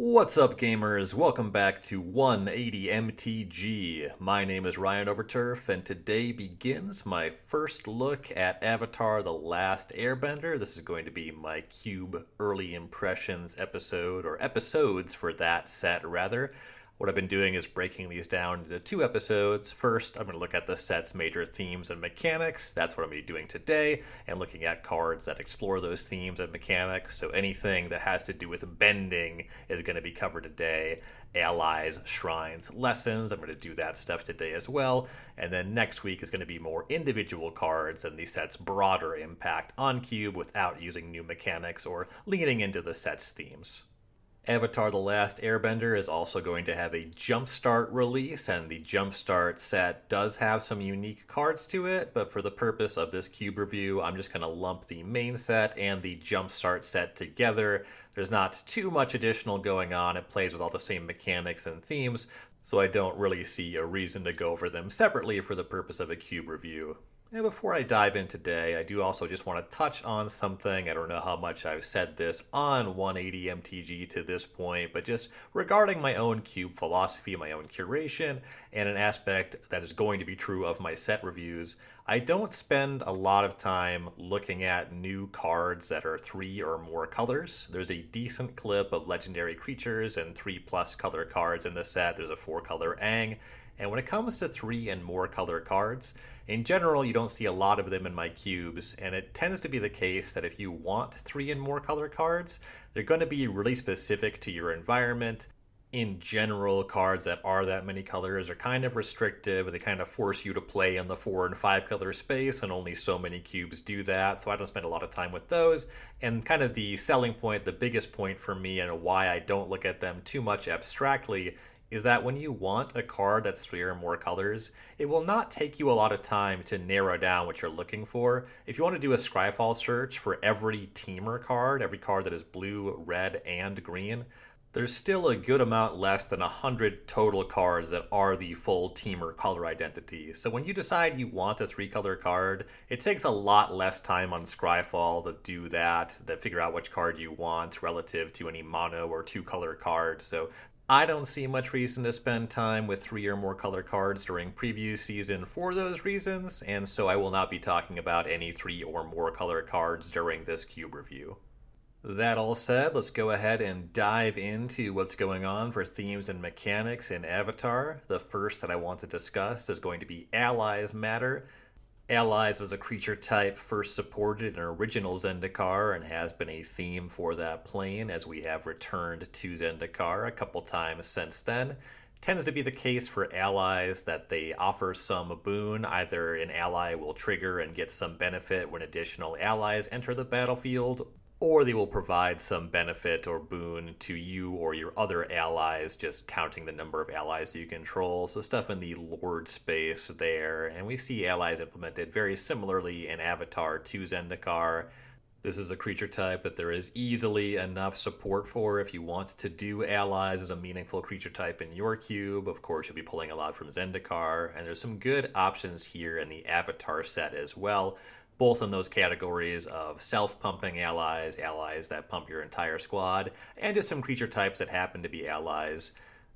What's up, gamers? Welcome back to 180 MTG. My name is Ryan Overturf, and today begins my first look at Avatar: The Last Airbender. This is going to be my Cube Early Impressions episode, or episodes for that set, rather. What I've been doing is breaking these down into two episodes. First, I'm going to look at the set's major themes and mechanics. That's what I'm going to be doing today, and looking at cards that explore those themes and mechanics. So anything that has to do with bending is going to be covered today. Allies, shrines, lessons. I'm going to do that stuff today as well. And then next week is going to be more individual cards and the set's broader impact on Cube without using new mechanics or leaning into the set's themes. Avatar: The Last Airbender is also going to have a Jumpstart release, and the Jumpstart set does have some unique cards to it, but for the purpose of this Cube review, I'm just going to lump the main set and the Jumpstart set together. There's not too much additional going on. It plays with all the same mechanics and themes, so I don't really see a reason to go over them separately for the purpose of a Cube review. And before I dive in today, I do also just want to touch on something. I don't know how much I've said this on 180 MTG to this point, but just regarding my own Cube philosophy, my own curation, and an aspect that is going to be true of my set reviews. I don't spend a lot of time looking at new cards that are 3 or more colors. There's a decent clip of legendary creatures and 3+ color cards in the set. There's a 4-color Aang. And when it comes to 3 and more color cards, in general, you don't see a lot of them in my cubes, and it tends to be the case that if you want 3 and more color cards, they're going to be really specific to your environment. In general, cards that are that many colors are kind of restrictive. They kind of force you to play in the 4 and 5 color space, and only so many cubes do that, so I don't spend a lot of time with those. And kind of the selling point, the biggest point for me, and why I don't look at them too much abstractly, is that when you want a card that's 3 or more colors, it will not take you a lot of time to narrow down what you're looking for. If you want to do a Scryfall search for every teamer card, every card that is blue, red, and green, there's still a good amount less than 100 total cards that are the full teamer color identity. So when you decide you want a 3-color card, it takes a lot less time on Scryfall to do that, to figure out which card you want relative to any mono or 2-color card. So I don't see much reason to spend time with 3 or more color cards during preview season for those reasons, and so I will not be talking about any 3 or more color cards during this Cube review. That all said, let's go ahead and dive into what's going on for themes and mechanics in Avatar. The first that I want to discuss is going to be Allies Matter. Allies is a creature type first supported in original Zendikar and has been a theme for that plane as we have returned to Zendikar a couple times since then. Tends to be the case for allies that they offer some boon. Either an ally will trigger and get some benefit when additional allies enter the battlefield, or they will provide some benefit or boon to you or your other allies, just counting the number of allies you control. So stuff in the Lord space there. And we see allies implemented very similarly in Avatar to Zendikar. This is a creature type that there is easily enough support for if you want to do allies as a meaningful creature type in your cube. Of course, you'll be pulling a lot from Zendikar, and there's some good options here in the Avatar set as well, both in those categories of self-pumping allies, allies that pump your entire squad, and just some creature types that happen to be allies.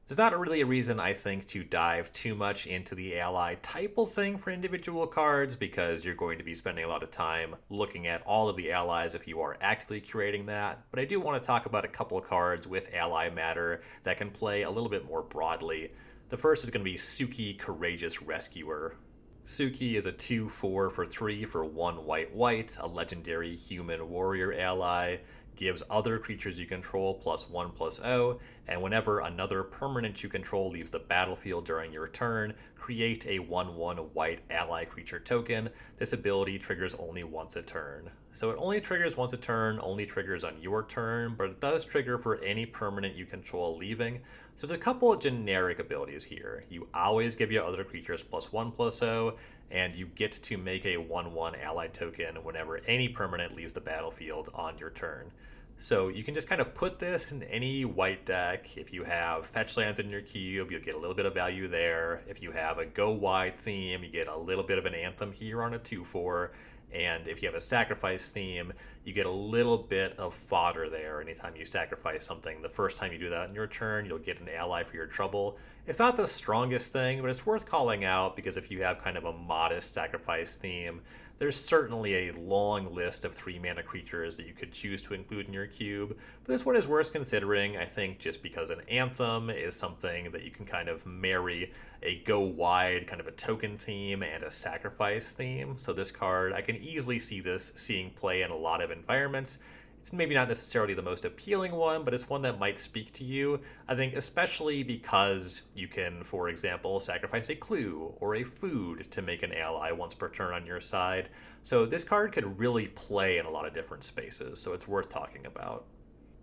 There's not really a reason, I think, to dive too much into the ally typal thing for individual cards, because you're going to be spending a lot of time looking at all of the allies if you are actively curating that. But I do want to talk about a couple of cards with ally matter that can play a little bit more broadly. The first is going to be Suki, Courageous Rescuer. Suki is a 2/4 for 3 for 1 white, a legendary human warrior ally, gives other creatures you control +1/+0, and whenever another permanent you control leaves the battlefield during your turn, create a 1/1 white ally creature token. This ability triggers only once a turn. So it only triggers once a turn, only triggers on your turn, but it does trigger for any permanent you control leaving. So there's a couple of generic abilities here. You always give your other creatures +1/+0, and you get to make a 1/1 ally token whenever any permanent leaves the battlefield on your turn. So you can just kind of put this in any white deck. If you have fetch lands in your cube, you'll get a little bit of value there. If you have a go wide theme, you get a little bit of an anthem here on a 2/4. And if you have a sacrifice theme, you get a little bit of fodder there anytime you sacrifice something. The first time you do that in your turn, you'll get an ally for your trouble. It's not the strongest thing, but it's worth calling out because if you have kind of a modest sacrifice theme, there's certainly a long list of 3-mana creatures that you could choose to include in your cube. But this one is worth considering, I think, just because an Anthem is something that you can kind of marry a go wide kind of a token theme and a sacrifice theme. So this card, I can easily see this seeing play in a lot of environments. It's maybe not necessarily the most appealing one, but it's one that might speak to you. I think especially because you can, for example, sacrifice a clue or a food to make an ally once per turn on your side. So this card could really play in a lot of different spaces, so it's worth talking about.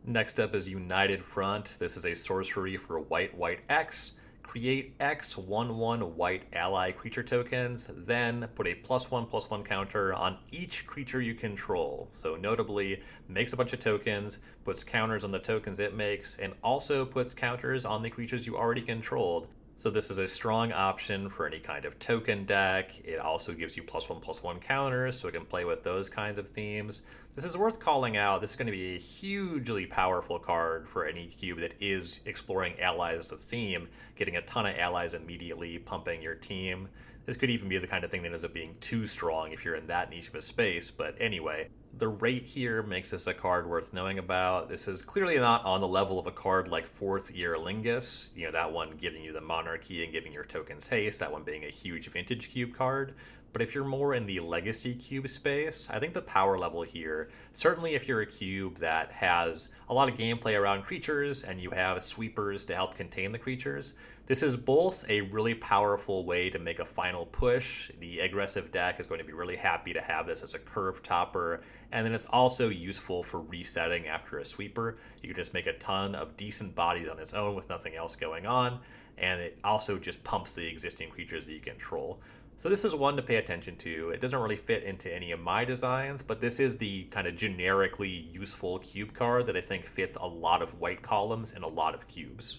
Next up is United Front. This is a sorcery for white, white X. Create X 1/1 white ally creature tokens, then put a +1/+1 counter on each creature you control. So notably, makes a bunch of tokens, puts counters on the tokens it makes, and also puts counters on the creatures you already controlled. So this is a strong option for any kind of token deck. It also gives you +1/+1 counters, so it can play with those kinds of themes. This is worth calling out. This is going to be a hugely powerful card for any cube that is exploring allies as a theme, getting a ton of allies immediately, pumping your team. This could even be the kind of thing that ends up being too strong if you're in that niche of a space, but anyway. The rate here makes this a card worth knowing about. This is clearly not on the level of a card like Fourth Year Lingus, that one giving you the monarchy and giving your tokens haste, that one being a huge vintage cube card. But if you're more in the legacy cube space, I think the power level here, certainly if you're a cube that has a lot of gameplay around creatures and you have sweepers to help contain the creatures, this is both a really powerful way to make a final push. The aggressive deck is going to be really happy to have this as a curve topper, and then it's also useful for resetting after a sweeper. You can just make a ton of decent bodies on its own with nothing else going on, and it also just pumps the existing creatures that you control. So this is one to pay attention to. It doesn't really fit into any of my designs, but this is the kind of generically useful cube card that I think fits a lot of white columns and a lot of cubes.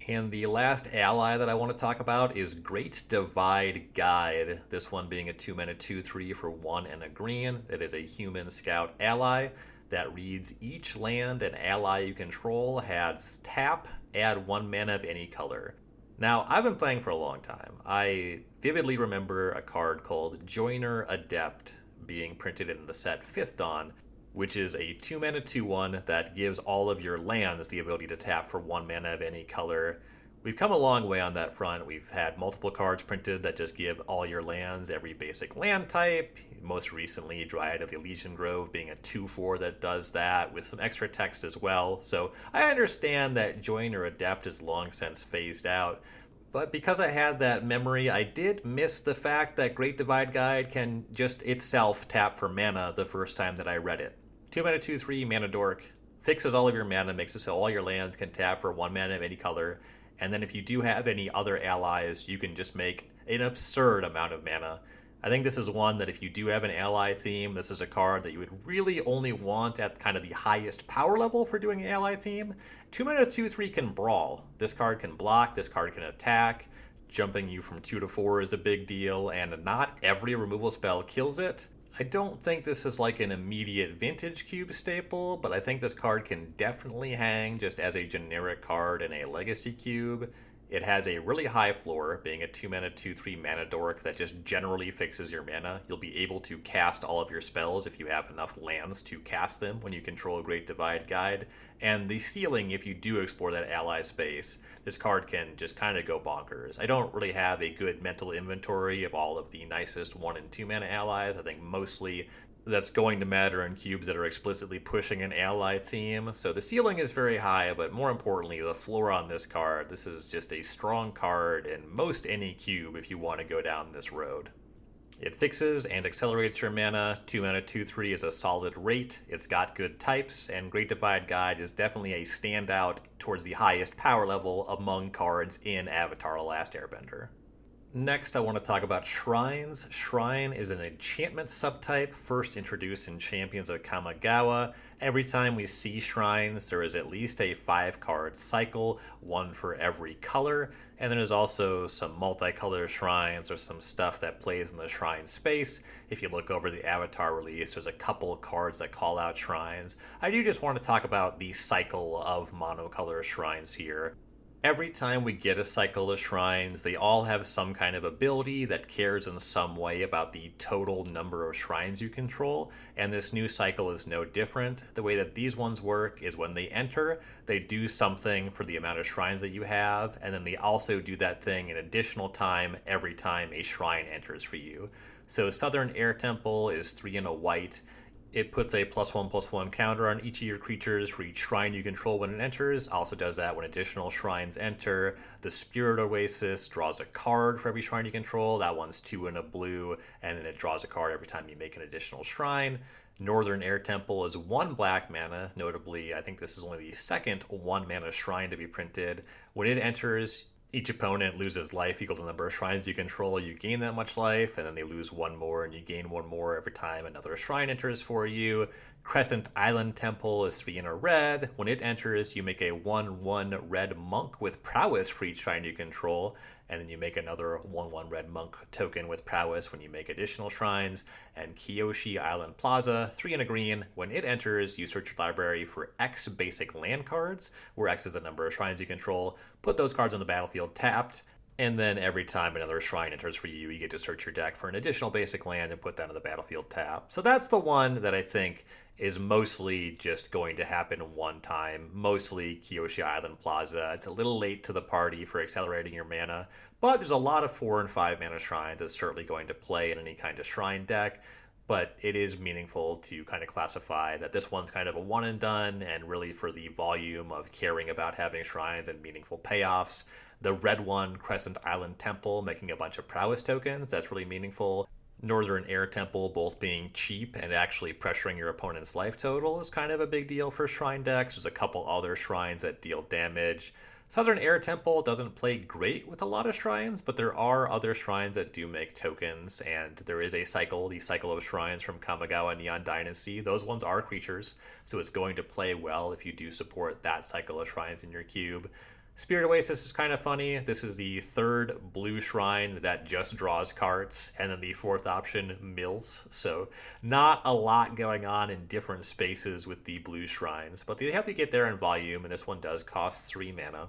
And the last ally that I want to talk about is Great Divide Guide. This one being a 2-mana 2/3 for 1 and a green. It is a human scout ally that reads each land an ally you control has tap, add 1 mana of any color. Now, I've been playing for a long time. I vividly remember a card called Joiner Adept being printed in the set 5th Dawn, which is a 2-mana 2/1 that gives all of your lands the ability to tap for 1 mana of any color. We've come a long way on that front. We've had multiple cards printed that just give all your lands every basic land type. Most recently, Dryad of the Elysian Grove being a 2/4 that does that with some extra text as well. So I understand that Joiner Adept is long since phased out. But because I had that memory, I did miss the fact that Great Divide Guide can just itself tap for mana the first time that I read it. 2-mana 2/3 mana dork, fixes all of your mana, makes it so all your lands can tap for 1 mana of any color, and then if you do have any other allies, you can just make an absurd amount of mana. I think this is one that if you do have an ally theme, this is a card that you would really only want at kind of the highest power level for doing an ally theme. 2-mana 2/3 can brawl. This card can block, this card can attack. Jumping you from 2 to 4 is a big deal, and not every removal spell kills it. I don't think this is like an immediate vintage cube staple, but I think this card can definitely hang just as a generic card in a legacy cube. It has a really high floor, being a 2-mana 2/3 mana dork that just generally fixes your mana. You'll be able to cast all of your spells if you have enough lands to cast them when you control Great Divide Guide. And the ceiling, if you do explore that ally space, this card can just kind of go bonkers. I don't really have a good mental inventory of all of the nicest 1 and 2 mana allies. I think mostly that's going to matter in cubes that are explicitly pushing an ally theme. So the ceiling is very high, but more importantly, the floor on this card. This is just a strong card in most any cube if you want to go down this road. It fixes and accelerates your mana. 2-mana 2/3 is a solid rate. It's got good types, and Great Divide Guide is definitely a standout towards the highest power level among cards in Avatar: Last Airbender. Next, I want to talk about shrines. Shrine is an enchantment subtype first introduced in Champions of Kamigawa. Every time we see shrines, there is at least a 5-card cycle, one for every color, and then there's also some multicolor shrines or some stuff that plays in the shrine space. If you look over the Avatar release, there's a couple cards that call out shrines. I do just want to talk about the cycle of monocolor shrines here. Every time we get a cycle of shrines, they all have some kind of ability that cares in some way about the total number of shrines you control, and this new cycle is no different. The way that these ones work is when they enter, they do something for the amount of shrines that you have, and then they also do that thing an additional time every time a shrine enters for you. So Southern Air Temple is 3 and a white. It puts a +1/+1 counter on each of your creatures for each shrine you control when it enters. Also does that when additional shrines enter. The Spirit Oasis draws a card for every shrine you control. That one's 2 and a blue, and then it draws a card every time you make an additional shrine. Northern Air Temple is 1 black mana. Notably, I think this is only the second 1 mana shrine to be printed. When it enters, each opponent loses life equal to the number of shrines you control. You gain that much life, and then they lose 1 more, and you gain 1 more every time another shrine enters for you. Crescent Island Temple is 3 and a red. When it enters, you make a 1/1 red monk with prowess for each shrine you control, and then you make another 1/1 red monk token with prowess when you make additional shrines. And Kyoshi Island Plaza, 3 and a green. When it enters, you search your library for X basic land cards, where X is the number of shrines you control. Put those cards on the battlefield tapped, and then every time another shrine enters for you, you get to search your deck for an additional basic land and put that on the battlefield tap. So that's the one that I think is mostly just going to happen one time, mostly Kyoshi Island Plaza. It's a little late to the party for accelerating your mana, but there's a lot of 4 and 5 mana shrines that's certainly going to play in any kind of shrine deck. But it is meaningful to kind of classify that this one's kind of a one and done, and really for the volume of caring about having shrines and meaningful payoffs. The red one, Crescent Island Temple, making a bunch of prowess tokens, that's really meaningful. Northern Air Temple both being cheap and actually pressuring your opponent's life total is kind of a big deal for shrine decks. There's a couple other shrines that deal damage. Southern Air Temple doesn't play great with a lot of shrines, but there are other shrines that do make tokens, and there is a cycle, the cycle of shrines from Kamigawa Neon Dynasty. Those ones are creatures, so it's going to play well if you do support that cycle of shrines in your cube. Spirit Oasis is kind of funny. This is the 3rd blue shrine that just draws cards, and then the 4th option, mills. So not a lot going on in different spaces with the blue shrines, but they help you get there in volume, and this one does cost 3 mana.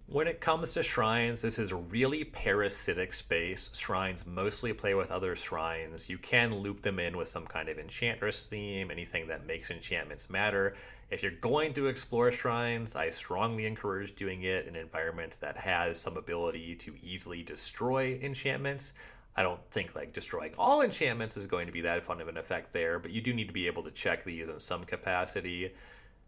When it comes to shrines, this is a really parasitic space. Shrines mostly play with other shrines. You can loop them in with some kind of enchantress theme, anything that makes enchantments matter. If you're going to explore shrines, I strongly encourage doing it in an environment that has some ability to easily destroy enchantments. I don't think like destroying all enchantments is going to be that fun of an effect there, but you do need to be able to check these in some capacity.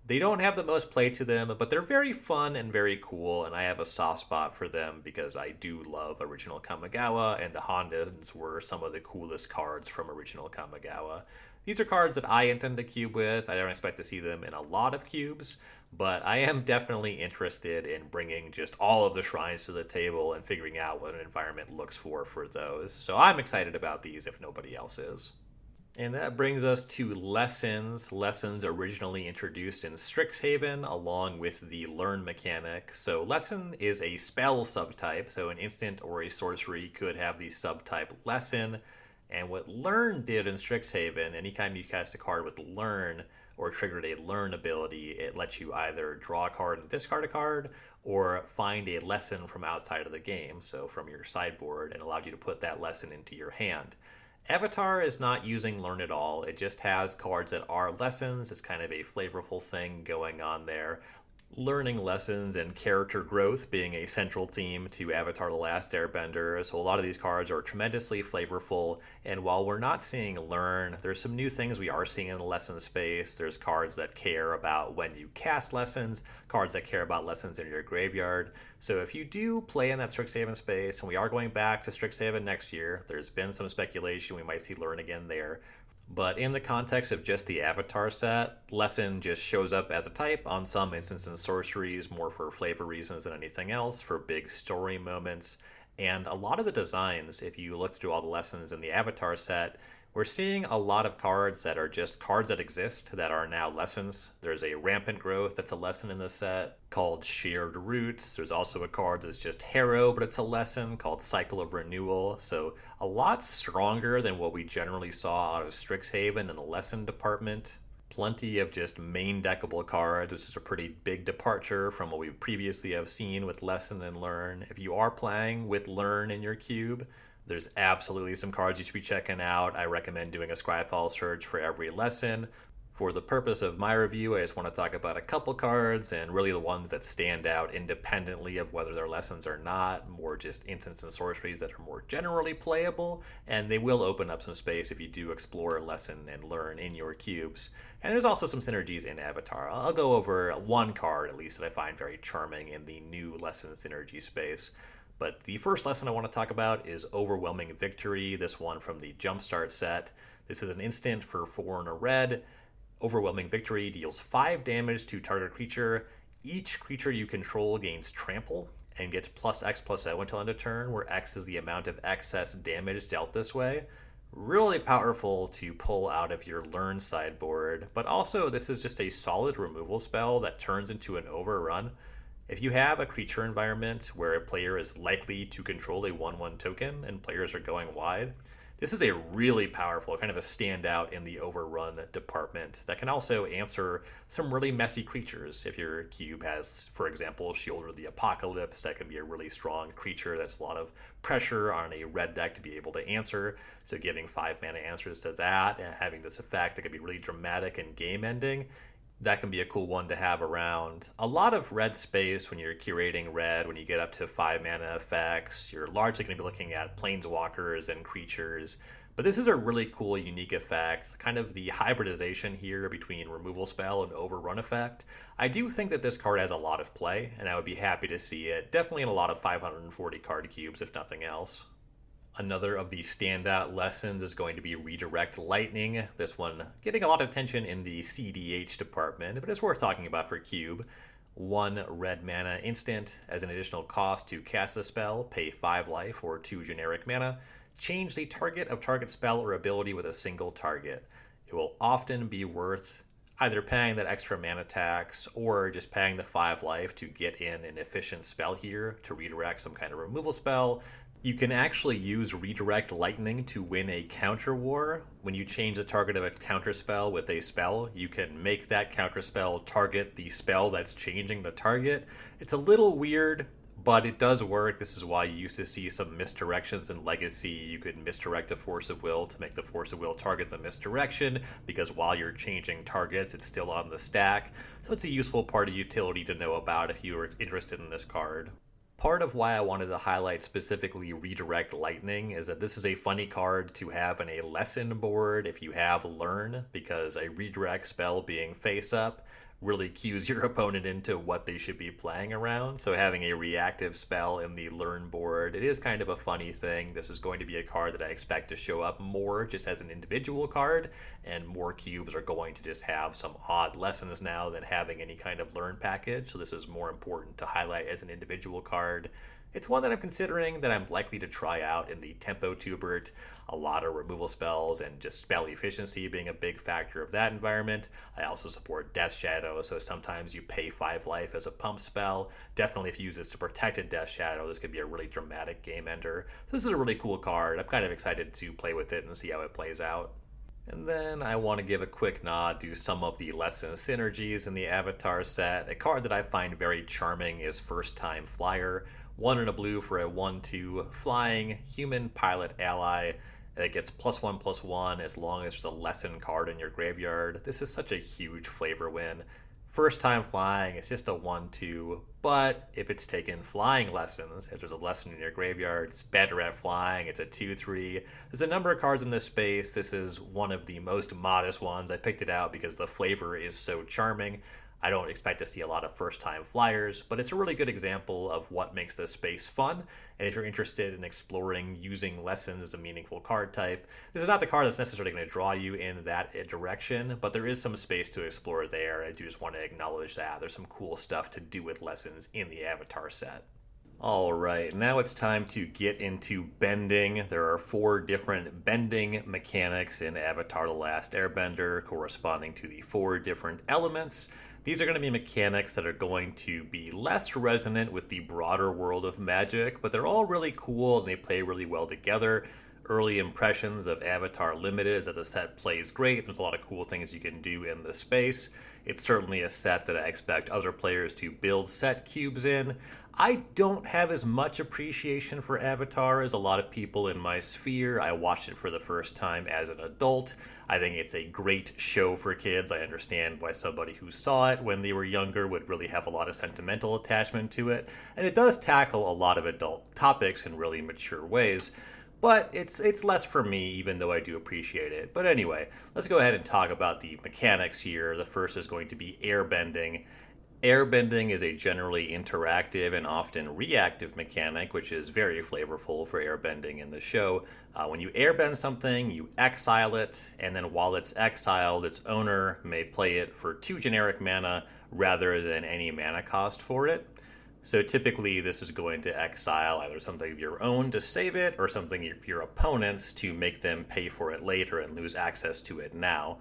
They don't have the most play to them, but they're very fun and very cool, and I have a soft spot for them because I do love original Kamigawa, and the Hondens were some of the coolest cards from original Kamigawa. These are cards that I intend to cube with. I don't expect to see them in a lot of cubes, but I am definitely interested in bringing just all of the shrines to the table and figuring out what an environment looks for those. So I'm excited about these if nobody else is. And that brings us to lessons. Lessons originally introduced in Strixhaven along with the learn mechanic. So lesson is a spell subtype, so an instant or a sorcery could have the subtype lesson. And what learn did in Strixhaven, anytime you cast a card with learn or triggered a learn ability, it lets you either draw a card and discard a card, or find a lesson from outside of the game, so from your sideboard, and allowed you to put that lesson into your hand. Avatar is not using learn at all. It just has cards that are lessons. It's kind of a flavorful thing going on there. Learning lessons and character growth being a central theme to Avatar: The Last Airbender. So a lot of these cards are tremendously flavorful, and while we're not seeing learn, there's some new things we are seeing in the lesson space. There's cards that care about when you cast lessons, cards that care about lessons in your graveyard. So if you do play in that Strixhaven space, and we are going back to Strixhaven next year, there's been some speculation we might see learn again there. But in the context of just the Avatar set, Lesson just shows up as a type on some instances in sorceries, more for flavor reasons than anything else, for big story moments. And a lot of the designs, if you look through all the lessons in the Avatar set, we're seeing a lot of cards that are just cards that exist that are now lessons. There's a Rampant Growth that's a lesson in the set called Shared Roots. There's also a card that's just Harrow, but it's a lesson called Cycle of Renewal. So a lot stronger than what we generally saw out of Strixhaven in the lesson department. Plenty of just main deckable cards, which is a pretty big departure from what we previously have seen with Lesson and Learn. If you are playing with Learn in your cube, there's absolutely some cards you should be checking out. I recommend doing a Scryfall search for every lesson. For the purpose of my review, I just want to talk about a couple cards and really the ones that stand out independently of whether they're lessons or not, more just instants and sorceries that are more generally playable, and they will open up some space if you do explore, lesson, and learn in your cubes. And there's also some synergies in Avatar. I'll go over one card at least that I find very charming in the new lesson synergy space. But the first lesson I want to talk about is Overwhelming Victory, this one from the Jumpstart set. This is an instant for 4 and a red. Overwhelming Victory deals 5 damage to target creature. Each creature you control gains trample and gets +X/+O until end of turn, where X is the amount of excess damage dealt this way. Really powerful to pull out of your Learn sideboard, but also this is just a solid removal spell that turns into an overrun. If you have a creature environment where a player is likely to control a 1/1 token and players are going wide, this is a really powerful, kind of a standout in the overrun department that can also answer some really messy creatures. If your cube has, for example, Shield of the Apocalypse, that can be a really strong creature that's a lot of pressure on a red deck to be able to answer. So giving 5 mana answers to that and having this effect that can be really dramatic and game ending, that can be a cool one to have around. A lot of red space when you're curating red, when you get up to 5 mana effects, you're largely going to be looking at planeswalkers and creatures. But this is a really cool, unique effect, kind of the hybridization here between removal spell and overrun effect. I do think that this card has a lot of play, and I would be happy to see it definitely in a lot of 540 card cubes, if nothing else. Another of the standout lessons is going to be Redirect Lightning. This one getting a lot of attention in the CDH department, but it's worth talking about for Cube. 1 red mana instant as an additional cost to cast the spell, pay 5 life or 2 generic mana. Change the target of target spell or ability with a single target. It will often be worth either paying that extra mana tax or just paying the 5 life to get in an efficient spell here to redirect some kind of removal spell. You can actually use Redirect Lightning to win a counter war. When you change the target of a counter spell with a spell, you can make that counter spell target the spell that's changing the target. It's a little weird, but it does work. This is why you used to see some misdirections in Legacy. You could misdirect a Force of Will to make the Force of Will target the misdirection, because while you're changing targets, it's still on the stack. So it's a useful part of utility to know about if you are interested in this card. Part of why I wanted to highlight specifically Redirect Lightning is that this is a funny card to have in a lesson board if you have Learn, because a redirect spell being face up really cues your opponent into what they should be playing around. So having a reactive spell in the Learn board, it is kind of a funny thing. This is going to be a card that I expect to show up more just as an individual card, and more cubes are going to just have some odd lessons now than having any kind of Learn package. So this is more important to highlight as an individual card. It's one that I'm considering that I'm likely to try out in the Tempo Tubert. A lot of removal spells and just spell efficiency being a big factor of that environment. I also support Death Shadow, so sometimes you pay 5 life as a pump spell. Definitely if you use this to protect a Death Shadow, this could be a really dramatic game ender. So this is a really cool card. I'm kind of excited to play with it and see how it plays out. And then I want to give a quick nod to some of the lesson synergies in the Avatar set. A card that I find very charming is First Time Flyer. 1 and a blue for a 1/2 flying human pilot ally. It gets +1/+1 as long as there's a lesson card in your graveyard. This is such a huge flavor win. First time flying, it's just a 1/2, but if it's taken flying lessons, if there's a lesson in your graveyard, it's better at flying, it's a 2/3. There's a number of cards in this space. This is one of the most modest ones. I picked it out because the flavor is so charming. I don't expect to see a lot of first-time flyers, but it's a really good example of what makes this space fun. And if you're interested in exploring using lessons as a meaningful card type, this is not the card that's necessarily going to draw you in that direction, but there is some space to explore there. I do just want to acknowledge that. There's some cool stuff to do with lessons in the Avatar set. All right, now it's time to get into bending. There are four different bending mechanics in Avatar The Last Airbender, corresponding to the four different elements. These are going to be mechanics that are going to be less resonant with the broader world of magic, but they're all really cool and they play really well together. Early impressions of Avatar Limited is that the set plays great. There's a lot of cool things you can do in the space. It's certainly a set that I expect other players to build set cubes in. I don't have as much appreciation for Avatar as a lot of people in my sphere. I watched it for the first time as an adult. I think it's a great show for kids. I understand why somebody who saw it when they were younger would really have a lot of sentimental attachment to it. And it does tackle a lot of adult topics in really mature ways. But it's less for me, even though I do appreciate it. But anyway, let's go ahead and talk about the mechanics here. The first is going to be airbending. Airbending is a generally interactive and often reactive mechanic, which is very flavorful for airbending in the show. When you airbend something, you exile it, and then while it's exiled, its owner may play it for 2 generic mana rather than any mana cost for it. So typically this is going to exile either something of your own to save it or something of your opponent's to make them pay for it later and lose access to it now.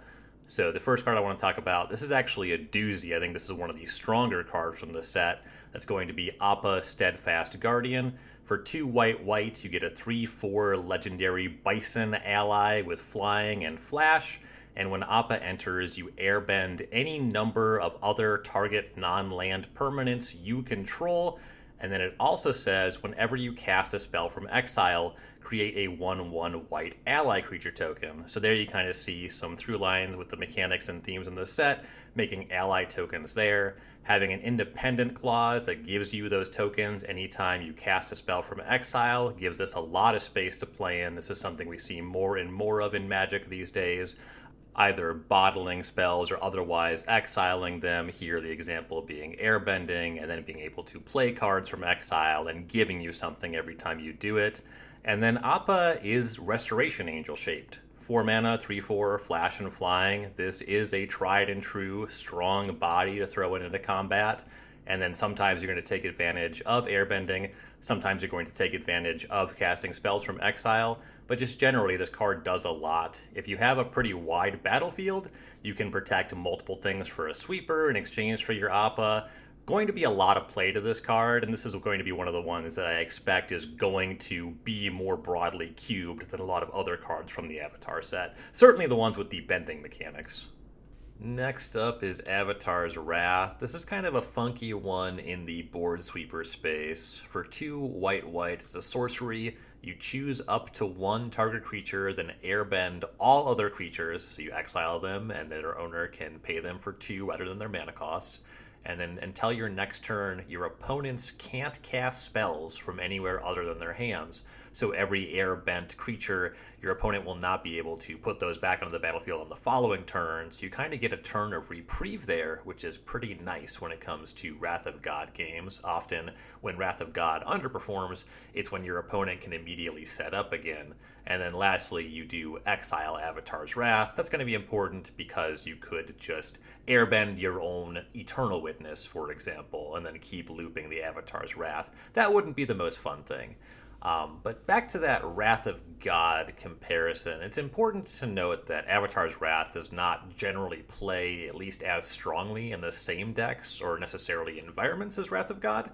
So the first card I want to talk about, this is actually a doozy. I think this is one of the stronger cards from the set. That's going to be Appa Steadfast Guardian. For 2 white, you get a 3/4 legendary Bison ally with flying and flash. And when Appa enters, you airbend any number of other target non-land permanents you control. And then it also says, whenever you cast a spell from exile, create a 1/1 white ally creature token. So there you kind of see some through lines with the mechanics and themes in the set, making ally tokens there. Having an independent clause that gives you those tokens anytime you cast a spell from exile gives us a lot of space to play in. This is something we see more and more of in Magic these days, either bottling spells or otherwise exiling them. Here the example being airbending, and then being able to play cards from exile and giving you something every time you do it. And then Appa is Restoration Angel shaped. 4 mana, 3/4, flash and flying. This is a tried and true strong body to throw into combat. And then sometimes you're going to take advantage of airbending. Sometimes you're going to take advantage of casting spells from exile. But just generally, this card does a lot. If you have a pretty wide battlefield, you can protect multiple things for a sweeper in exchange for your Appa. Going to be a lot of play to this card, and this is going to be one of the ones that I expect is going to be more broadly cubed than a lot of other cards from the Avatar set. Certainly the ones with the bending mechanics. Next up is Avatar's Wrath. This is kind of a funky one in the board sweeper space. For 2 white, it's a sorcery. You choose up to 1 target creature, then airbend all other creatures, so you exile them, and their owner can pay them for 2 rather than their mana costs. And then until your next turn, your opponents can't cast spells from anywhere other than their hands. So every airbent creature, your opponent will not be able to put those back onto the battlefield on the following turn. So you kind of get a turn of reprieve there, which is pretty nice when it comes to Wrath of God games. Often when Wrath of God underperforms, it's when your opponent can immediately set up again. And then lastly, you do exile Avatar's Wrath. That's going to be important because you could just airbend your own Eternal Witness, for example, and then keep looping the Avatar's Wrath. That wouldn't be the most fun thing. But back to that Wrath of God comparison, it's important to note that Avatar's Wrath does not generally play at least as strongly in the same decks or necessarily environments as Wrath of God.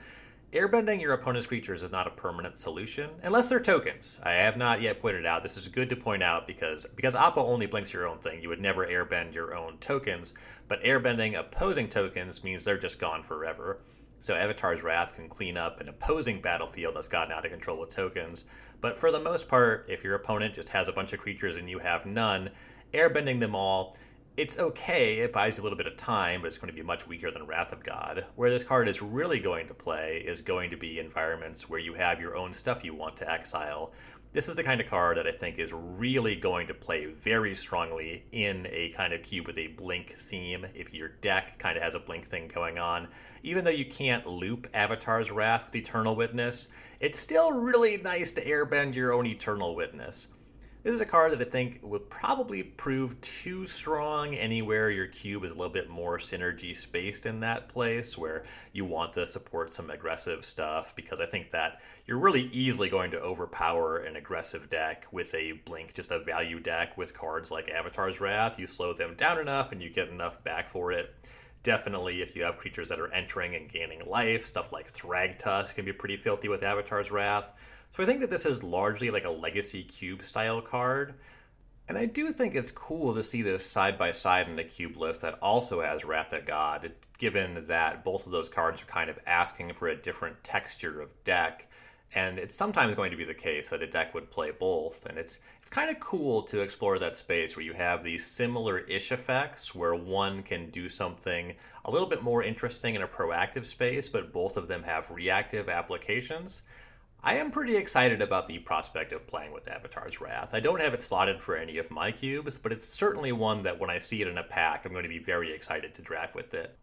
Airbending your opponent's creatures is not a permanent solution, unless they're tokens. I have not yet pointed out, this is good to point out because Appa only blinks your own thing, you would never airbend your own tokens, but airbending opposing tokens means they're just gone forever. So Avatar's Wrath can clean up an opposing battlefield that's gotten out of control with tokens. But for the most part, if your opponent just has a bunch of creatures and you have none, airbending them all, it's okay, it buys you a little bit of time, but it's going to be much weaker than Wrath of God. Where this card is really going to play is going to be environments where you have your own stuff you want to exile. This is the kind of card that I think is really going to play very strongly in a kind of cube with a blink theme. If your deck kind of has a blink thing going on, even though you can't loop Avatar's Wrath with Eternal Witness, it's still really nice to airbend your own Eternal Witness. This is a card that I think would probably prove too strong anywhere your cube is a little bit more synergy spaced in that place where you want to support some aggressive stuff, because I think that you're really easily going to overpower an aggressive deck with a blink, just a value deck with cards like Avatar's Wrath. You slow them down enough and you get enough back for it. Definitely, if you have creatures that are entering and gaining life, stuff like Thragtusk can be pretty filthy with Avatar's Wrath. So I think that this is largely like a legacy cube style card. And I do think it's cool to see this side by side in a cube list that also has Wrath of God, given that both of those cards are kind of asking for a different texture of deck. And it's sometimes going to be the case that a deck would play both. And it's kind of cool to explore that space where you have these similar-ish effects where one can do something a little bit more interesting in a proactive space, but both of them have reactive applications. I am pretty excited about the prospect of playing with Avatar's Wrath. I don't have it slotted for any of my cubes, but it's certainly one that when I see it in a pack, I'm going to be very excited to draft with it.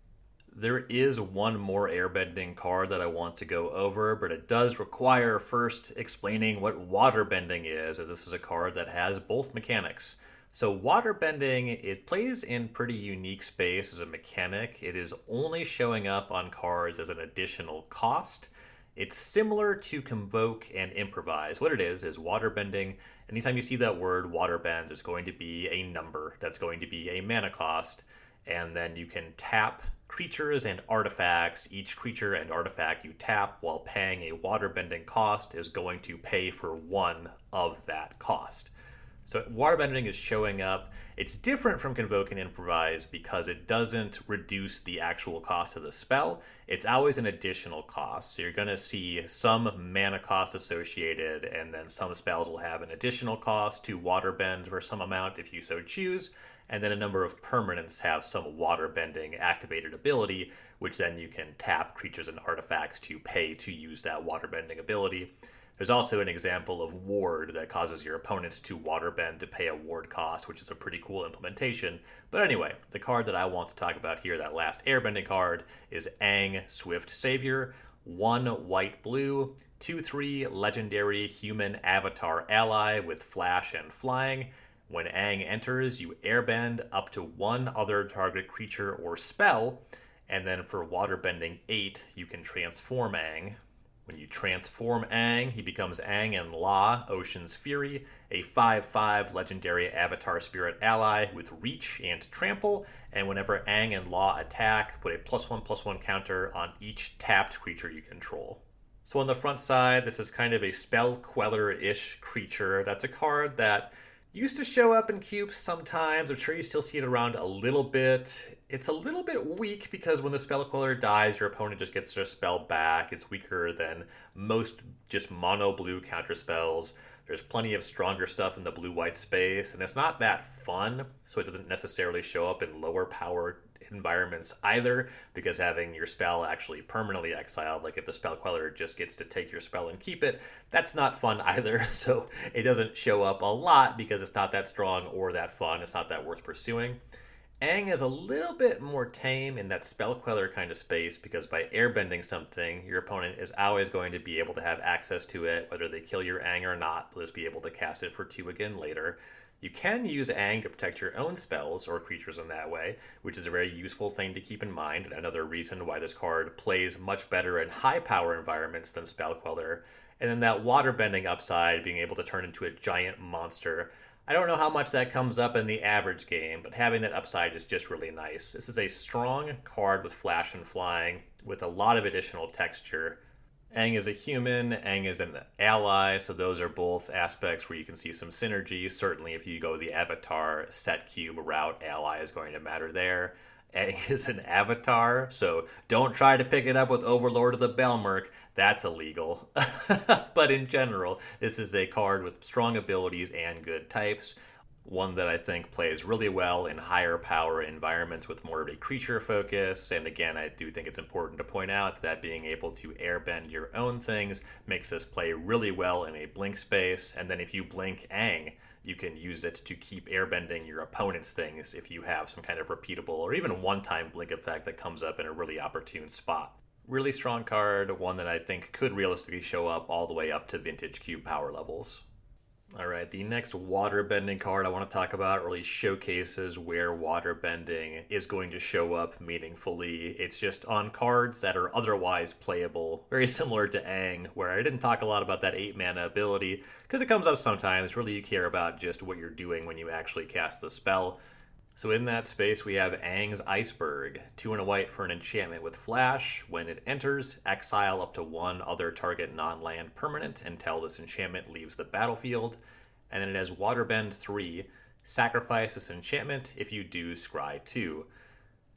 There is one more Airbending card that I want to go over, but it does require first explaining what Waterbending is, as this is a card that has both mechanics. So Waterbending, it plays in pretty unique space as a mechanic. It is only showing up on cards as an additional cost. It's similar to Convoke and Improvise. What it is waterbending. Anytime you see that word waterbend, there's going to be a number that's going to be a mana cost, and then you can tap creatures and artifacts. Each creature and artifact you tap while paying a waterbending cost is going to pay for one of that cost. So Waterbending is showing up. It's different from Convoke and Improvise because it doesn't reduce the actual cost of the spell. It's always an additional cost. So you're going to see some mana cost associated, and then some spells will have an additional cost to waterbend for some amount if you so choose. And then a number of permanents have some waterbending activated ability, which then you can tap creatures and artifacts to pay to use that waterbending ability. There's also an example of Ward that causes your opponent to waterbend to pay a ward cost, which is a pretty cool implementation. But anyway, the card that I want to talk about here, that last Airbending card, is Aang, Swift Savior. 1 white-blue, 2/3 legendary human avatar ally with flash and flying. When Aang enters, you airbend up to one other target creature or spell. And then for Waterbending 8, you can transform Aang. When you transform Aang, he becomes Aang and La, Ocean's Fury, a 5/5 legendary avatar spirit ally with reach and trample, and whenever Aang and La attack, put a +1/+1 counter on each tapped creature you control. So on the front side, this is kind of a spell queller-ish creature. That's a card that used to show up in cubes sometimes. I'm sure you still see it around a little bit. It's a little bit weak because when the spell queller dies, your opponent just gets their spell back. It's weaker than most just mono blue counter spells. There's plenty of stronger stuff in the blue-white space, and it's not that fun, so it doesn't necessarily show up in lower power environments either, because having your spell actually permanently exiled, like if the spell queller just gets to take your spell and keep it, that's not fun either. So it doesn't show up a lot because it's not that strong or that fun. It's not that worth pursuing. Aang is a little bit more tame in that spell queller kind of space, because by airbending something, your opponent is always going to be able to have access to it, whether they kill your Aang or not. They'll just be able to cast it for 2 again later. You can use Aang to protect your own spells or creatures in that way, which is a very useful thing to keep in mind, and another reason why this card plays much better in high power environments than Spell Queller. And then that waterbending upside, being able to turn into a giant monster. I don't know how much that comes up in the average game, but having that upside is just really nice. This is a strong card with flash and flying, with a lot of additional texture. Aang is a human, Aang is an ally, so those are both aspects where you can see some synergy. Certainly if you go the avatar set cube route, ally is going to matter there. Aang is an avatar, so don't try to pick it up with Overlord of the Belmerk. That's illegal. But in general, this is a card with strong abilities and good types. One that I think plays really well in higher power environments with more of a creature focus. And again, I do think it's important to point out that being able to airbend your own things makes this play really well in a blink space. And then if you blink Aang, you can use it to keep airbending your opponent's things if you have some kind of repeatable or even one-time blink effect that comes up in a really opportune spot. Really strong card, one that I think could realistically show up all the way up to vintage cube power levels. All right, the next waterbending card I want to talk about really showcases where waterbending is going to show up meaningfully. It's just on cards that are otherwise playable, very similar to Aang, where I didn't talk a lot about that 8 mana ability because it comes up sometimes. Really, you care about just what you're doing when you actually cast the spell. So in that space, we have Aang's Iceberg, 2 and a white for an enchantment with flash. When it enters, exile up to one other target non-land permanent until this enchantment leaves the battlefield. And then it has Waterbend 3, sacrifice this enchantment. If you do, scry 2.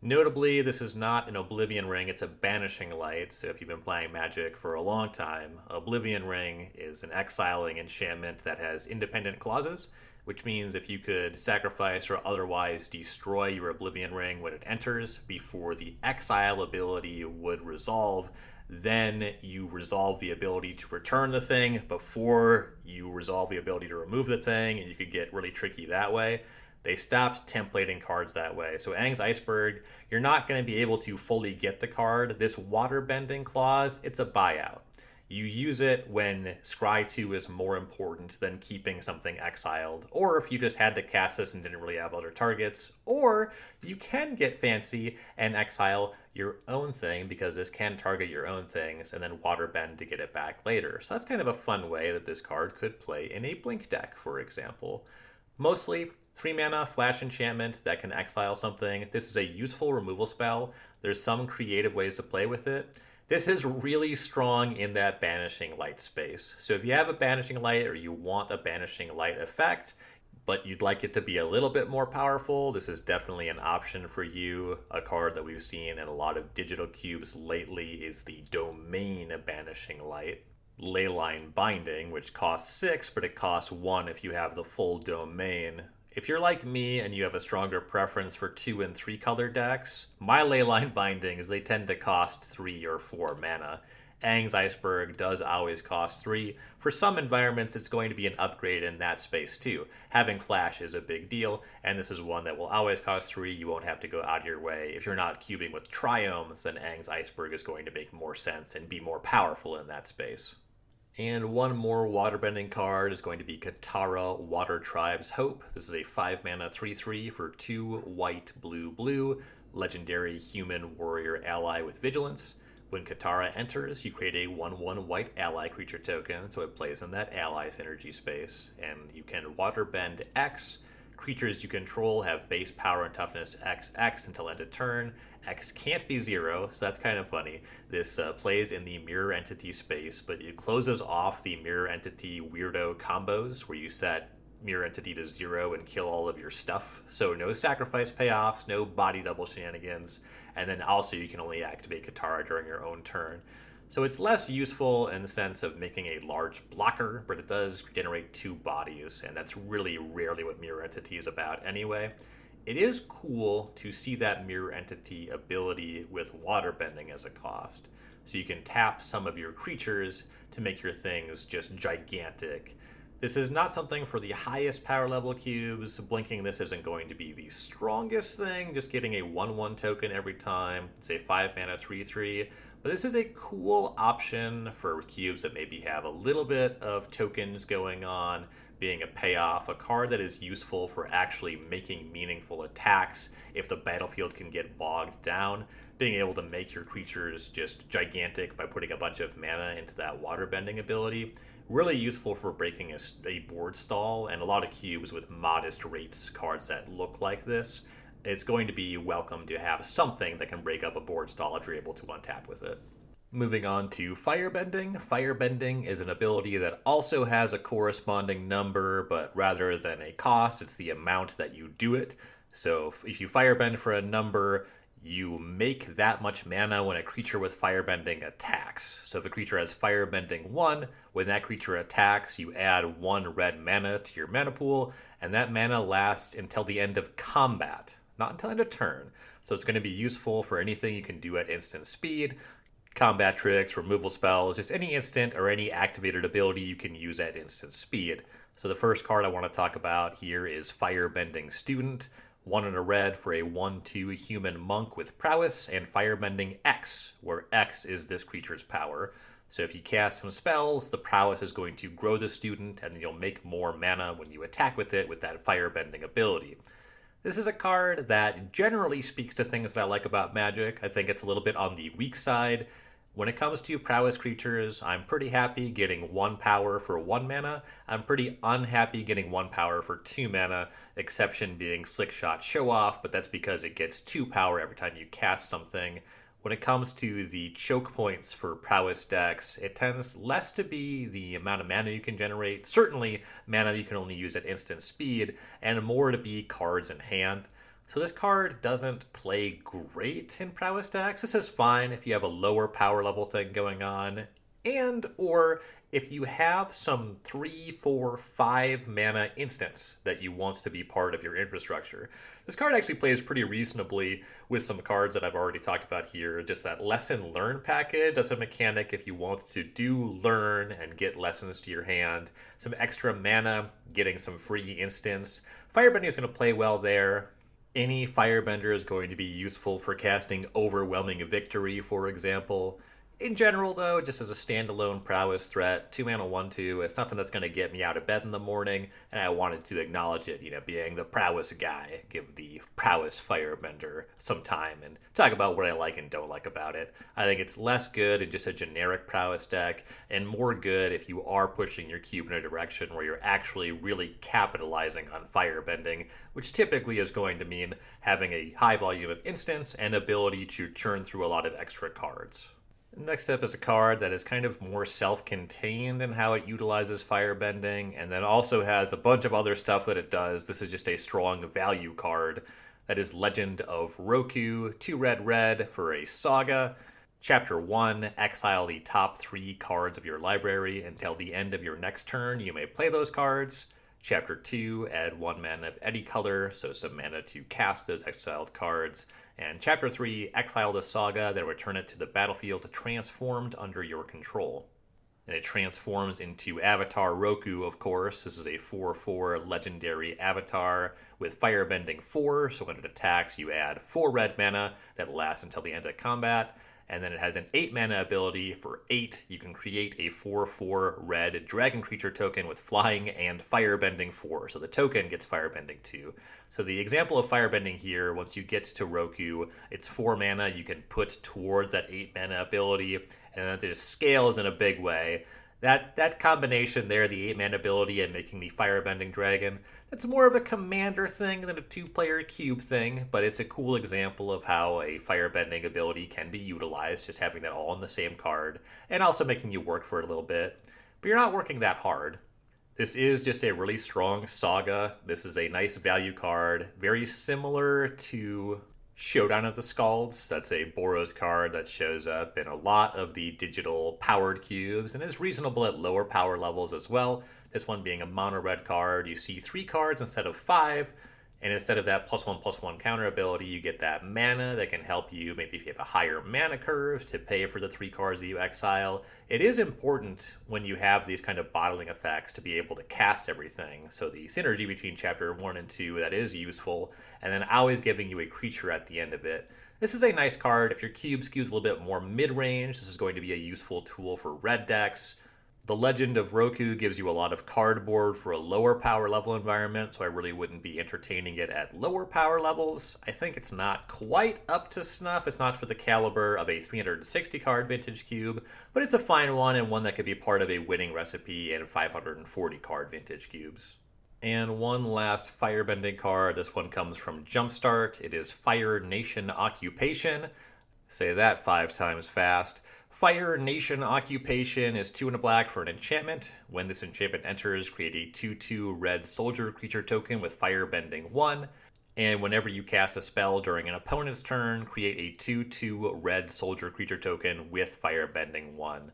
Notably, this is not an Oblivion Ring, it's a Banishing Light. So if you've been playing Magic for a long time, Oblivion Ring is an exiling enchantment that has independent clauses, which means if you could sacrifice or otherwise destroy your Oblivion Ring when it enters before the exile ability would resolve, then you resolve the ability to return the thing before you resolve the ability to remove the thing, and you could get really tricky that way. They stopped templating cards that way. So Aang's Iceberg, you're not going to be able to fully get the card. This waterbending clause, it's a buyout. You use it when Scry 2 is more important than keeping something exiled, or if you just had to cast this and didn't really have other targets, or you can get fancy and exile your own thing because this can target your own things and then waterbend to get it back later. So that's kind of a fun way that this card could play in a blink deck, for example. Mostly 3 mana flash enchantment that can exile something. This is a useful removal spell. There's some creative ways to play with it. This is really strong in that Banishing Light space. So if you have a Banishing Light or you want a Banishing Light effect, but you'd like it to be a little bit more powerful, this is definitely an option for you. A card that we've seen in a lot of digital cubes lately is the Domain Banishing Light. Leyline Binding, which costs 6, but it costs 1 if you have the full domain. If you're like me and you have a stronger preference for 2 and 3 color decks, my Leyline Bindings, they tend to cost 3 or 4 mana. Aang's Iceberg does always cost 3. For some environments, it's going to be an upgrade in that space too. Having flash is a big deal, and this is one that will always cost 3. You won't have to go out of your way. If you're not cubing with triomes, then Aang's Iceberg is going to make more sense and be more powerful in that space. And one more waterbending card is going to be Katara Water Tribe's Hope. This is a 5 mana 3/3 for 2 white blue blue, legendary human warrior ally with vigilance. When Katara enters, you create a 1/1 white ally creature token, so it plays in that ally synergy space. And you can waterbend X. Creatures you control have base power and toughness XX until end of turn. X can't be 0, so that's kind of funny. This plays in the mirror entity space, but it closes off the mirror entity weirdo combos where you set mirror entity to 0 and kill all of your stuff. So no sacrifice payoffs, no body double shenanigans, and then also you can only activate Katara during your own turn. So it's less useful in the sense of making a large blocker, but it does generate 2 bodies, and that's really rarely what Mirror Entity is about anyway. It is cool to see that Mirror Entity ability with Waterbending as a cost. So you can tap some of your creatures to make your things just gigantic. This is not something for the highest power level cubes. Blinking this isn't going to be the strongest thing, just getting a 1/1 token every time. It's a 5 mana 3/3. But this is a cool option for cubes that maybe have a little bit of tokens going on, being a payoff, a card that is useful for actually making meaningful attacks if the battlefield can get bogged down. Being able to make your creatures just gigantic by putting a bunch of mana into that waterbending ability. Really useful for breaking a board stall, and a lot of cubes with modest rates cards that look like this. It's going to be welcome to have something that can break up a board stall if you're able to untap with it. Moving on to Firebending. Firebending is an ability that also has a corresponding number, but rather than a cost, it's the amount that you do it. So if you Firebend for a number, you make that much mana when a creature with Firebending attacks. So if a creature has Firebending 1, when that creature attacks, you add 1 red mana to your mana pool, and that mana lasts until the end of combat, not until end of turn. So it's going to be useful for anything you can do at instant speed, combat tricks, removal spells, just any instant or any activated ability you can use at instant speed. So the first card I want to talk about here is Firebending Student. 1 and a red for a 1/2 human monk with prowess, and Firebending X, where X is this creature's power. So if you cast some spells, the prowess is going to grow the student, and then you'll make more mana when you attack with it with that firebending ability. This is a card that generally speaks to things that I like about Magic. I think it's a little bit on the weak side. When it comes to prowess creatures, I'm pretty happy getting 1 power for 1 mana. I'm pretty unhappy getting 1 power for 2 mana, exception being Slickshot Show Off, but that's because it gets 2 power every time you cast something. When it comes to the choke points for prowess decks, it tends less to be the amount of mana you can generate, certainly mana you can only use at instant speed, and more to be cards in hand. So this card doesn't play great in prowess decks. This is fine if you have a lower power level thing going on, and or if you have some 3, 4, 5 mana instants that you want to be part of your infrastructure. This card actually plays pretty reasonably with some cards that I've already talked about here. Just that lesson learn package, that's a mechanic if you want to do learn and get lessons to your hand. Some extra mana, getting some free instants. Firebending is going to play well there. Any Firebender is going to be useful for casting Overwhelming Victory, for example. In general, though, just as a standalone prowess threat, 2 mana 1/2, it's nothing that's going to get me out of bed in the morning, and I wanted to acknowledge it, being the prowess guy, give the prowess Firebender some time and talk about what I like and don't like about it. I think it's less good in just a generic prowess deck, and more good if you are pushing your cube in a direction where you're actually really capitalizing on Firebending, which typically is going to mean having a high volume of instants and ability to churn through a lot of extra cards. Next up is a card that is kind of more self-contained in how it utilizes Firebending, and then also has a bunch of other stuff that it does. This is just a strong value card. That is Legend of Roku, 2 red for a Saga. Chapter 1, exile the top 3 cards of your library until the end of your next turn. You may play those cards. Chapter 2, add 1 mana of any color, so some mana to cast those exiled cards. And Chapter 3, exile the Saga, then return it to the battlefield transformed under your control. And it transforms into Avatar Roku, of course. This is a 4/4 legendary avatar with Firebending 4, so when it attacks, you add 4 red mana that lasts until the end of combat. And then it has an 8 mana ability. For 8, you can create a 4/4 red dragon creature token with flying and Firebending 4. So the token gets Firebending too. So the example of Firebending here, once you get to Roku, it's 4 mana you can put towards that 8 mana ability, and then it just scales in a big way. That combination there, the 8 mana ability and making the Firebending dragon, that's more of a commander thing than a 2-player cube thing, but it's a cool example of how a Firebending ability can be utilized, just having that all in the same card, and also making you work for it a little bit. But you're not working that hard. This is just a really strong Saga. This is a nice value card, very similar to Showdown of the Scalds. That's a Boros card that shows up in a lot of the digital powered cubes and is reasonable at lower power levels as well. This one being a mono red card, you see 3 cards instead of 5, and instead of that +1/+1 counter ability, you get that mana that can help you, maybe if you have a higher mana curve, to pay for the 3 cards that you exile. It is important when you have these kind of bottling effects to be able to cast everything. So the synergy between Chapter 1 and 2, that is useful, and then always giving you a creature at the end of it. This is a nice card. If your cube skews a little bit more mid-range, this is going to be a useful tool for red decks. The Legend of Roku gives you a lot of cardboard for a lower power level environment, so I really wouldn't be entertaining it at lower power levels. I think it's not quite up to snuff. It's not for the caliber of a 360 card vintage cube, but it's a fine one and one that could be part of a winning recipe in 540 card vintage cubes. And one last Firebending card. This one comes from Jumpstart. It is Fire Nation Occupation. Say that 5 times fast. Fire Nation Occupation is 2 and a black for an enchantment. When this enchantment enters, create a 2/2 red soldier creature token with Firebending 1. And whenever you cast a spell during an opponent's turn, create a 2/2 red soldier creature token with Firebending 1.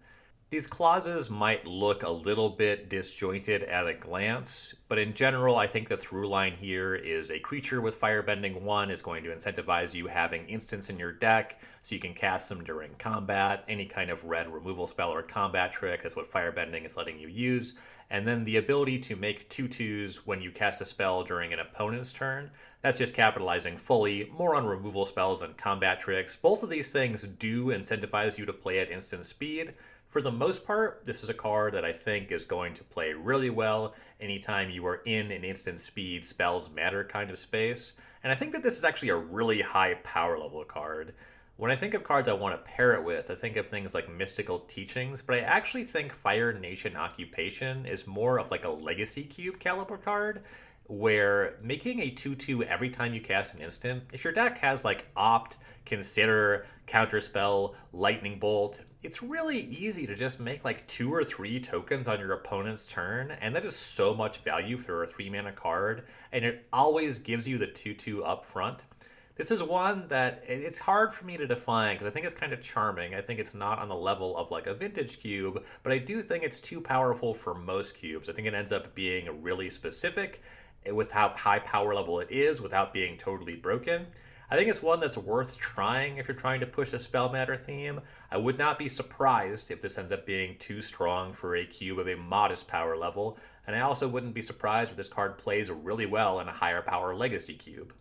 These clauses might look a little bit disjointed at a glance, but in general, I think the through line here is a creature with Firebending 1 is going to incentivize you having instants in your deck, so you can cast them during combat, any kind of red removal spell or combat trick. That's what Firebending is letting you use. And then the ability to make 2/2s when you cast a spell during an opponent's turn. That's just capitalizing fully, more on removal spells and combat tricks. Both of these things do incentivize you to play at instant speed. For the most part, this is a card that I think is going to play really well anytime you are in an instant speed spells matter kind of space. And I think that this is actually a really high power level card. When I think of cards I want to pair it with, I think of things like Mystical Teachings, but I actually think Fire Nation Occupation is more of like a Legacy Cube caliber card, where making a 2/2 every time you cast an instant, if your deck has like Opt, Consider, Counterspell, Lightning Bolt, it's really easy to just make like 2 or 3 tokens on your opponent's turn, and that is so much value for a 3-mana card, and it always gives you the 2/2 up front. This is one that it's hard for me to define because I think it's kind of charming. I think it's not on the level of like a vintage cube, but I do think it's too powerful for most cubes. I think it ends up being really specific with how high power level it is without being totally broken. I think it's one that's worth trying if you're trying to push a spell matter theme. I would not be surprised if this ends up being too strong for a cube of a modest power level, and I also wouldn't be surprised if this card plays really well in a higher power legacy cube.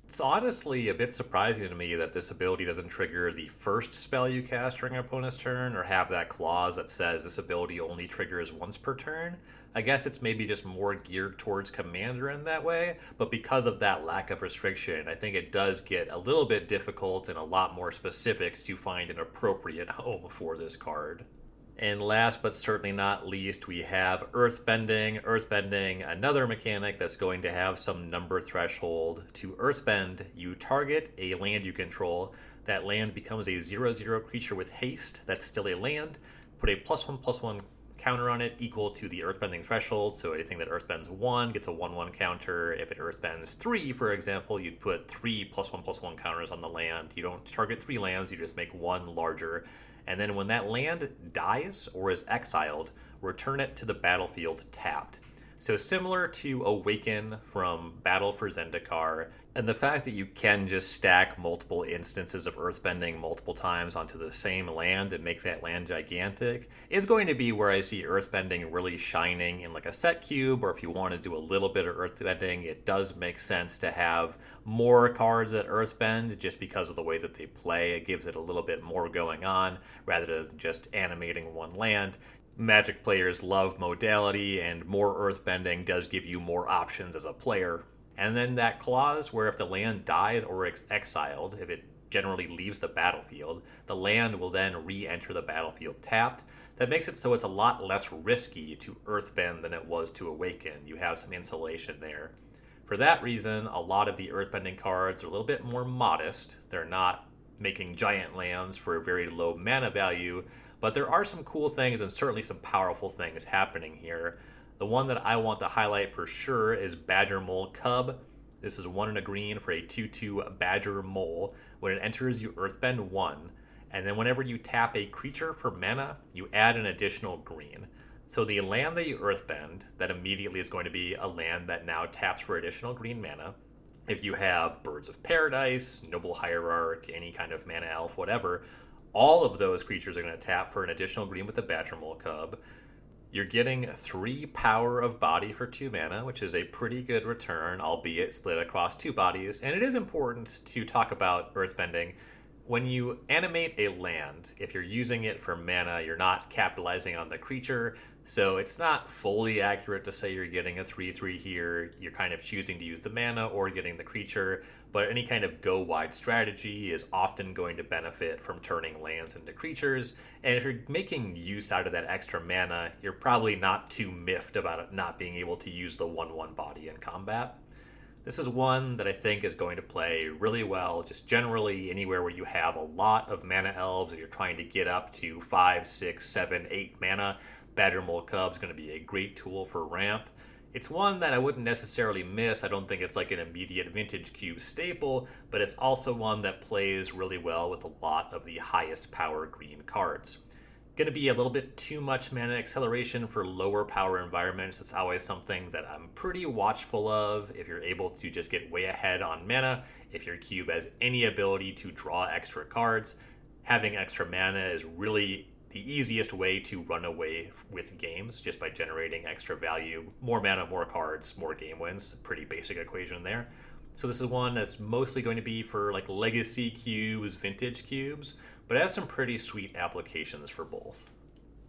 It's honestly a bit surprising to me that this ability doesn't trigger the first spell you cast during an opponent's turn, or have that clause that says this ability only triggers once per turn. I guess it's maybe just more geared towards Commander in that way, but because of that lack of restriction, I think it does get a little bit difficult and a lot more specific to find an appropriate home for this card. And last but certainly not least, we have Earthbending. Earthbending, another mechanic that's going to have some number threshold. To Earthbend, you target a land you control. That land becomes a 0/0 creature with haste. That's still a land. Put a +1/+1 counter on it equal to the Earthbending threshold. So anything that Earthbends 1 gets a 1/1 counter. If it Earthbends 3, for example, you'd put 3 +1/+1 counters on the land. You don't target 3 lands, you just make 1 larger. And then when that land dies or is exiled, return it to the battlefield tapped. So similar to Awaken from Battle for Zendikar, and the fact that you can just stack multiple instances of Earthbending multiple times onto the same land and make that land gigantic is going to be where I see Earthbending really shining in like a set cube, or if you want to do a little bit of Earthbending, it does make sense to have more cards that Earthbend just because of the way that they play. It gives it a little bit more going on rather than just animating one land. Magic players love modality, and more Earthbending does give you more options as a player. And then that clause where if the land dies or is exiled, if it generally leaves the battlefield, the land will then re-enter the battlefield tapped. That makes it so it's a lot less risky to Earthbend than it was to Awaken. You have some insulation there. For that reason, a lot of the Earthbending cards are a little bit more modest. They're not making giant lands for a very low mana value, but there are some cool things and certainly some powerful things happening here. The one that I want to highlight for sure is Badger Mole Cub. This is 1 and a green for a 2/2 Badger Mole. When it enters, you Earthbend 1, and then whenever you tap a creature for mana, you add an additional green. So the land that you Earthbend, that immediately is going to be a land that now taps for additional green mana. If you have Birds of Paradise, Noble Hierarch, any kind of mana elf, whatever, all of those creatures are going to tap for an additional green with the Badger Mole Cub. You're getting 3 power of body for 2 mana, which is a pretty good return, albeit split across 2 bodies. And it is important to talk about Earthbending. When you animate a land, if you're using it for mana, you're not capitalizing on the creature, so it's not fully accurate to say you're getting a 3/3 here. You're kind of choosing to use the mana or getting the creature, but any kind of go-wide strategy is often going to benefit from turning lands into creatures, and if you're making use out of that extra mana, you're probably not too miffed about it not being able to use the 1/1 body in combat. This is one that I think is going to play really well, just generally anywhere where you have a lot of mana elves or you're trying to get up to 5, 6, 7, 8 mana. Badger Mole Cub is going to be a great tool for ramp. It's one that I wouldn't necessarily miss. I don't think it's like an immediate vintage cube staple, but it's also one that plays really well with a lot of the highest power green cards. Going to be a little bit too much mana acceleration for lower power environments. It's always something that I'm pretty watchful of. If you're able to just get way ahead on mana, if your cube has any ability to draw extra cards, having extra mana is really the easiest way to run away with games, just by generating extra value. More mana, more cards, more game wins. Pretty basic equation there. So this is one that's mostly going to be for like legacy cubes, vintage cubes, but it has some pretty sweet applications for both.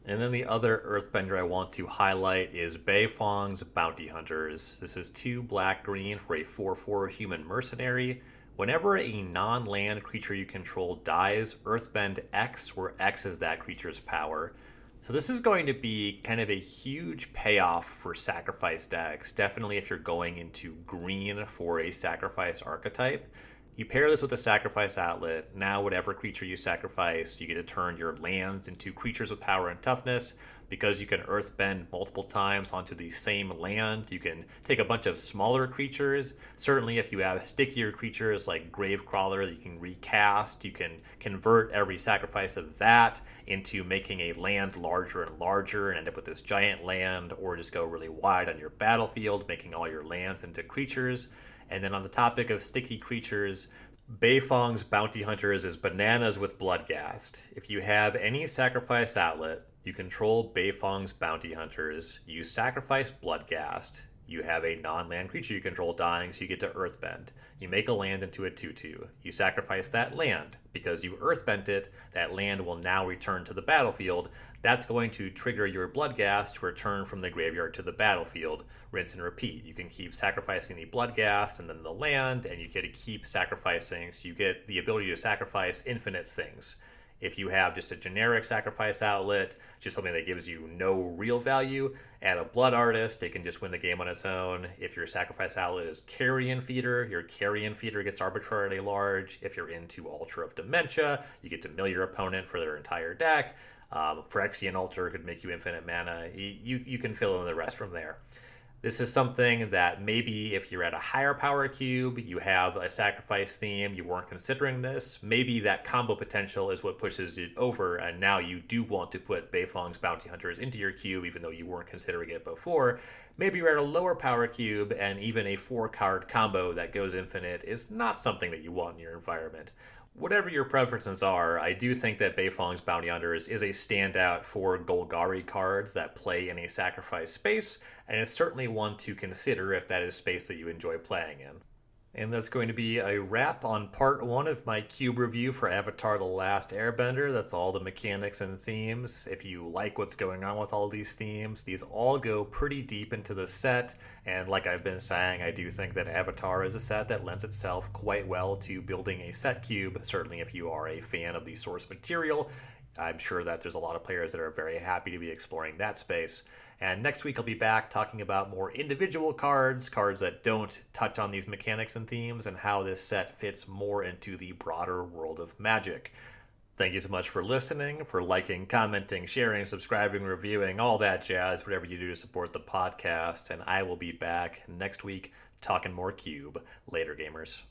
And then the other Earthbender I want to highlight is Beifong's Bounty Hunters. This is 2 black-green for a 4/4 human mercenary. Whenever a non-land creature you control dies, Earthbend X, where X is that creature's power. So this is going to be kind of a huge payoff for sacrifice decks. Definitely if you're going into green for a sacrifice archetype. You pair this with a sacrifice outlet. Now whatever creature you sacrifice, you get to turn your lands into creatures with power and toughness. Because you can earthbend multiple times onto the same land, you can take a bunch of smaller creatures. Certainly if you have stickier creatures like Gravecrawler that you can recast, you can convert every sacrifice of that into making a land larger and larger and end up with this giant land, or just go really wide on your battlefield, making all your lands into creatures. And then on the topic of sticky creatures, Beifong's Bounty Hunters is bananas with Bloodghast. If you have any sacrifice outlet, you control Beifong's Bounty Hunters, you sacrifice Bloodghast, you have a non-land creature you control dying, so you get to Earthbend. You make a land into a 2/2. You sacrifice that land. Because you Earthbent it, that land will now return to the battlefield. That's going to trigger your Bloodghast to return from the graveyard to the battlefield. Rinse and repeat. You can keep sacrificing the Bloodghast and then the land, and you get to keep sacrificing, so you get the ability to sacrifice infinite things. If you have just a generic sacrifice outlet, just something that gives you no real value, add a Blood Artist, it can just win the game on its own. If your sacrifice outlet is Carrion Feeder, your Carrion Feeder gets arbitrarily large. If you're into Altar of Dementia, you get to mill your opponent for their entire deck. Phyrexian Altar could make you infinite mana. You can fill in the rest from there. This is something that maybe if you're at a higher power cube, you have a sacrifice theme, you weren't considering this, maybe that combo potential is what pushes it over, and now you do want to put Beifong's Bounty Hunters into your cube, even though you weren't considering it before. Maybe you're at a lower power cube, and even a 4-card combo that goes infinite is not something that you want in your environment. Whatever your preferences are, I do think that Beifong's Bounty Hunters is a standout for Golgari cards that play in a sacrifice space, and it's certainly one to consider if that is space that you enjoy playing in. And that's going to be a wrap on part 1 of my cube review for Avatar: The Last Airbender. That's all the mechanics and themes. If you like what's going on with all these themes, these all go pretty deep into the set. And like I've been saying, I do think that Avatar is a set that lends itself quite well to building a set cube. Certainly if you are a fan of the source material, I'm sure that there's a lot of players that are very happy to be exploring that space. And next week I'll be back talking about more individual cards that don't touch on these mechanics and themes, and how this set fits more into the broader world of Magic. Thank you so much for listening, for liking, commenting, sharing, subscribing, reviewing, all that jazz, whatever you do to support the podcast. And I will be back next week talking more Cube. Later, gamers.